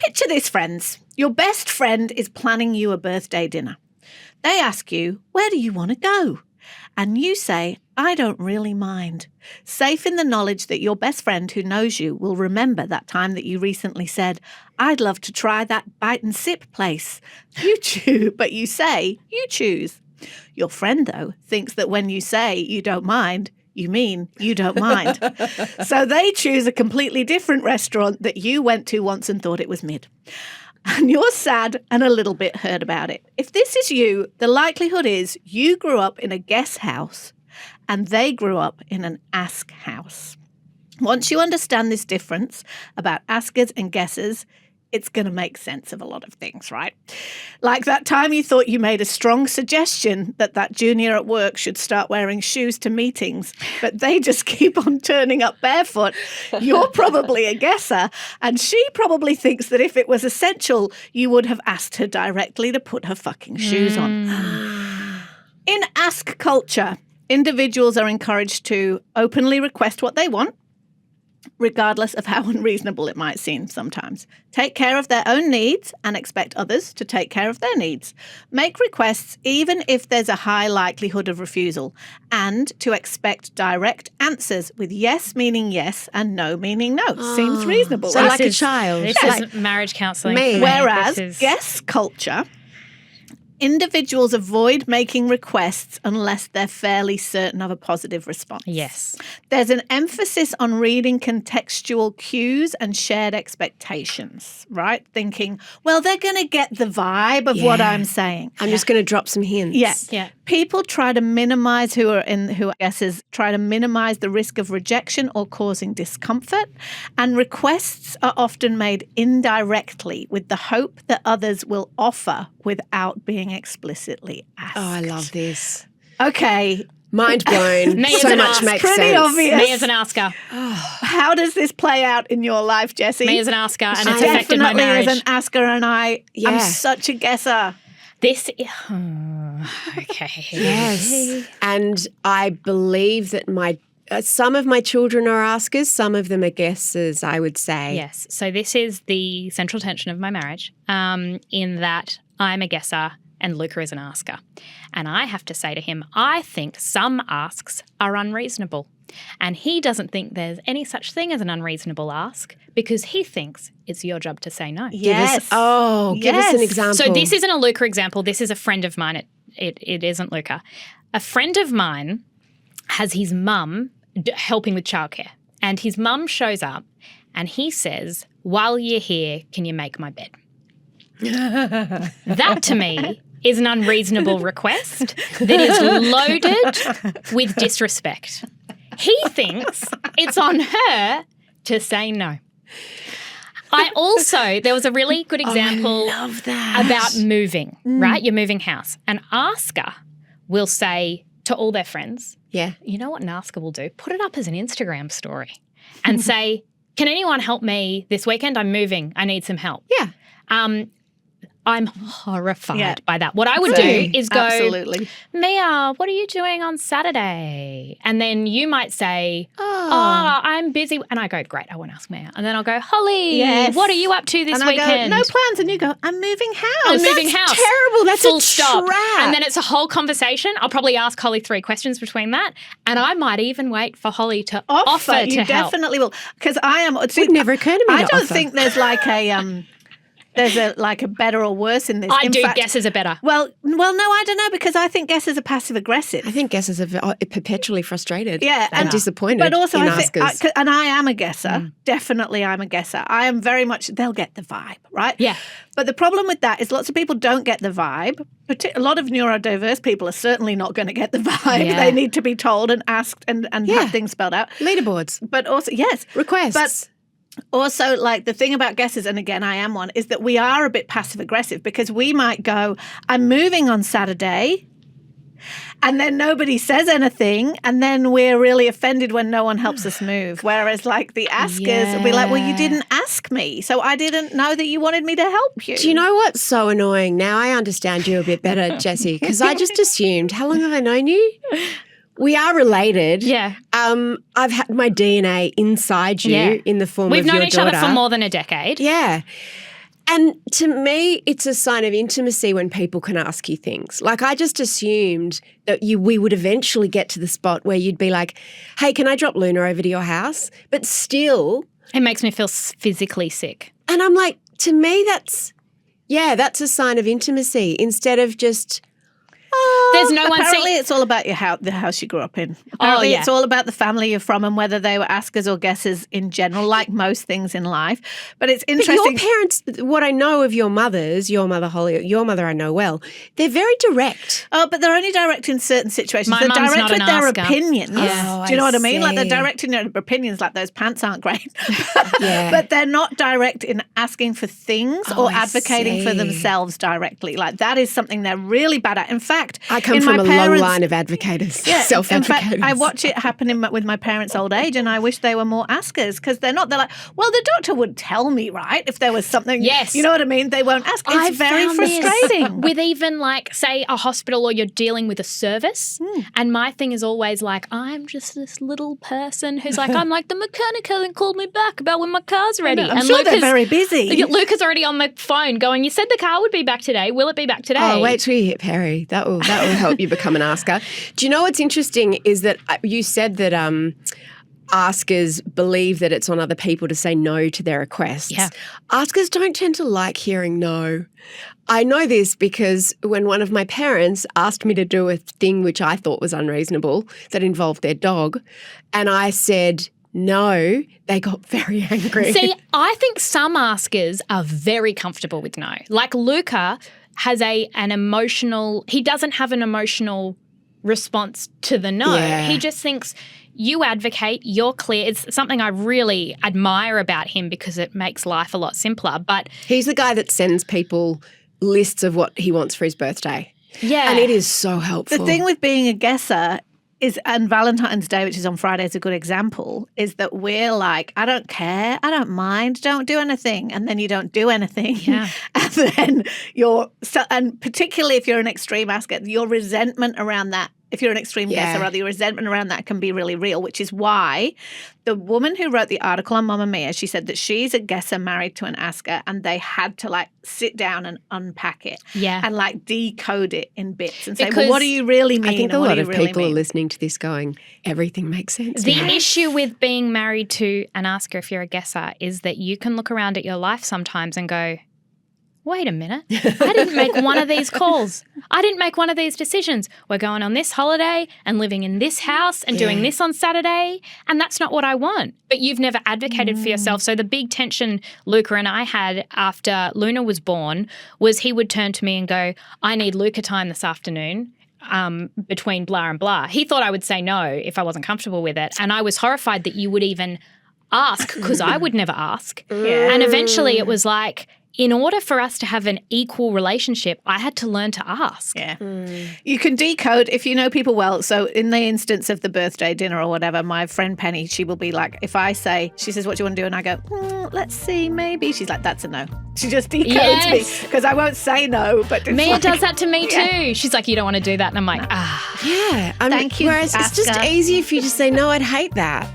Picture this, friends. Your best friend is planning you a birthday dinner. They ask you, where do you want to go? And you say, I don't really mind. Safe in the knowledge that your best friend who knows you will remember that time that you recently said, I'd love to try that bite and sip place. You choose, but you say, you choose. Your friend, though, thinks that when you say you don't mind, you mean you don't mind. So they choose a completely different restaurant that you went to once and thought it was mid. And you're sad and a little bit hurt about it. If this is you, the likelihood is you grew up in a guess house and they grew up in an ask house. Once you understand this difference about askers and guessers, it's going to make sense of a lot of things, right? Like that time you thought you made a strong suggestion that junior at work should start wearing shoes to meetings, but they just keep on turning up barefoot. You're probably a guesser, and she probably thinks that if it was essential, you would have asked her directly to put her fucking shoes on. In ask culture, individuals are encouraged to openly request what they want, regardless of how unreasonable it might seem sometimes. Take care of their own needs and expect others to take care of their needs. Make requests even if there's a high likelihood of refusal, and to expect direct answers with yes meaning yes and no meaning no. Seems reasonable, So right? like a child. This is marriage counselling. Me. for me. Whereas This is- guess culture, individuals avoid making requests unless they're fairly certain of a positive response. Yes. There's an emphasis on reading contextual cues and shared expectations, right? Thinking, well, they're going to get the vibe of what I'm saying. I'm just going to drop some hints. Yeah. People try to minimize who guesses try to minimize the risk of rejection or causing discomfort, and requests are often made indirectly with the hope that others will offer without being explicitly asked. Oh, I love this. Okay, Mind blown. Me as So an much ask. makes Pretty sense. obvious. Me as an asker. how does this play out in your life, Jessie? Me as an asker, and it's affected my Definitely marriage. as an asker, and I'm Yeah. such a guesser. This. Okay. Yes. And I believe that some of my children are askers, some of them are guessers, I would say. Yes. So this is the central tension of my marriage, in that I'm a guesser and Luca is an asker. And I have to say to him, I think some asks are unreasonable. And he doesn't think there's any such thing as an unreasonable ask because he thinks it's your job to say no. Give us an example. So this isn't a Luca example. This is a friend of mine. It isn't Luca. A friend of mine has his mum helping with childcare. And his mum shows up and he says, while you're here, can you make my bed? That to me is an unreasonable request that is loaded with disrespect. He thinks it's on her to say no. There was a really good example I love that. about moving, right? You're moving house. An asker will say to all their friends, Yeah. you know what an asker will do? Put it up as an Instagram story and say, can anyone help me this weekend? I'm moving. I need some help. Yeah. I'm horrified Yeah. by that. What I would Same. do is go, Absolutely. Mia, what are you doing on Saturday? And then you might say, oh, I'm busy. And I go, great, I won't ask Mia. And then I'll go, Holly, Yes. what are you up to this And I weekend? go, no plans. And you go, I'm moving house. I'm moving That's house. terrible. That's Full a stop. trap. And then it's a whole conversation. I'll probably ask Holly 3 questions between that. And I might even wait for Holly to offer to you help. definitely will. Because I am. It would never occur to me I to don't offer. think there's like a a better or worse in this. I In do fact, guesses are better. Well, no, I don't know, because I think guessers are passive aggressive. I think guessers are perpetually frustrated Yeah, and disappointed But also, in I think, askers. and I am a guesser. Definitely, I'm a guesser. I am very much. They'll get the vibe, right? Yeah. But the problem with that is lots of people don't get the vibe. A lot of neurodiverse people are certainly not going to get the vibe. Yeah. They need to be told and asked and Yeah. have things spelled out. Leaderboards, But also, yes, requests. But also, like, the thing about guesses, and again, I am one, is that we are a bit passive aggressive, because we might go, I'm moving on Saturday, and then nobody says anything, and then we're really offended when no one helps us move. Whereas, like, the askers will be like, well, you didn't ask me, so I didn't know that you wanted me to help you. Do you know what's so annoying? Now I understand you a bit better, Jessie, because I just assumed, how long have I known you? We are related. Yeah. I've had my DNA inside you Yeah. in the form We've of your known each daughter. other for more than a decade. Yeah. And to me, it's a sign of intimacy when people can ask you things. Like, I just assumed that we would eventually get to the spot where you'd be like, hey, can I drop Luna over to your house? But still. It makes me feel physically sick. And I'm like, to me, that's a sign of intimacy instead of just, There's no one Apparently, it's all about the house you grew up in. Apparently, it's all about the family you're from and whether they were askers or guessers in general, like most things in life. But it's interesting. But your parents, what I know of your mothers, your mother Holly, your mother I know well, they're very direct. Oh, but they're only direct in certain situations. My They're mum's direct not with an their asker. opinions. Yeah. Do you know what I mean? I Like, they're see. direct in their opinions, like those pants aren't great. Yeah. But they're not direct in asking for things or I advocating for see. themselves directly. Like, that is something they're really bad at. In fact, I come in from my a parents' long line of advocators, Yeah, self-advocators. in fact, I watch it happen with my parents' old age, and I wish they were more askers because they're not. They're like, well, the doctor would tell me, right, if there was something. Yes. You know what I mean? They won't ask. It's I've very found this frustrating. with even like, say, a hospital or you're dealing with a service. And my thing is always like, I'm just this little person who's like, I'm like, the mechanic hasn't called me back about when my car's ready. I'm and sure they're very busy. Luca's already on the phone going, you said the car would be back today. Will it be back today? Oh, wait till you hit Perry. That will help you become an asker. Do you know what's interesting is that you said that askers believe that it's on other people to say no to their requests. Yeah. Askers don't tend to like hearing no. I know this because when one of my parents asked me to do a thing which I thought was unreasonable that involved their dog, and I said no, they got very angry. See, I think some askers are very comfortable with no. Like Luca has an emotional, he doesn't have an emotional response to the no. Yeah. He just thinks you advocate, you're clear. It's something I really admire about him because it makes life a lot simpler. But He's the guy that sends people lists of what he wants for his birthday. yeah. And it is so helpful. The thing with being a guesser is, and Valentine's Day, which is on Friday, is a good example, is that we're like, I don't care, I don't mind, don't do anything. And then you don't do anything. Yeah. And then and particularly if you're an extreme asker, your resentment around that, if you're an extreme Yeah. guesser, rather, your resentment around that can be really real, which is why the woman who wrote the article on Mamma Mia, she said that she's a guesser married to an asker and they had to like sit down and unpack it Yeah. and like decode it in bits and say, Because well, what do you really mean? I think a and what lot do you of really people mean? are listening to this going, everything makes sense. The now. issue with being married to an asker, if you're a guesser, is that you can look around at your life sometimes and go, wait a minute, I didn't make one of these calls. I didn't make one of these decisions. We're going on this holiday and living in this house and doing this on Saturday, and that's not what I want. But you've never advocated for yourself. So the big tension Luca and I had after Luna was born was he would turn to me and go, I need Luca time this afternoon. Between blah and blah. He thought I would say no if I wasn't comfortable with it. And I was horrified that you would even ask because I would never ask. Yeah. And eventually it was like, in order for us to have an equal relationship, I had to learn to ask. Yeah. You can decode if you know people well. So in the instance of the birthday dinner or whatever, my friend Penny, she will be like, if I say, she says, what do you want to do? And I go, let's see, maybe. She's like, that's a no. She just decodes me Yes. because I won't say no. But it's Mia like, does that to me too. Yeah. She's like, you don't want to do that. And I'm like, Yeah. Thank you, Whereas it's just Asker. easy if you just say, no, I'd hate that.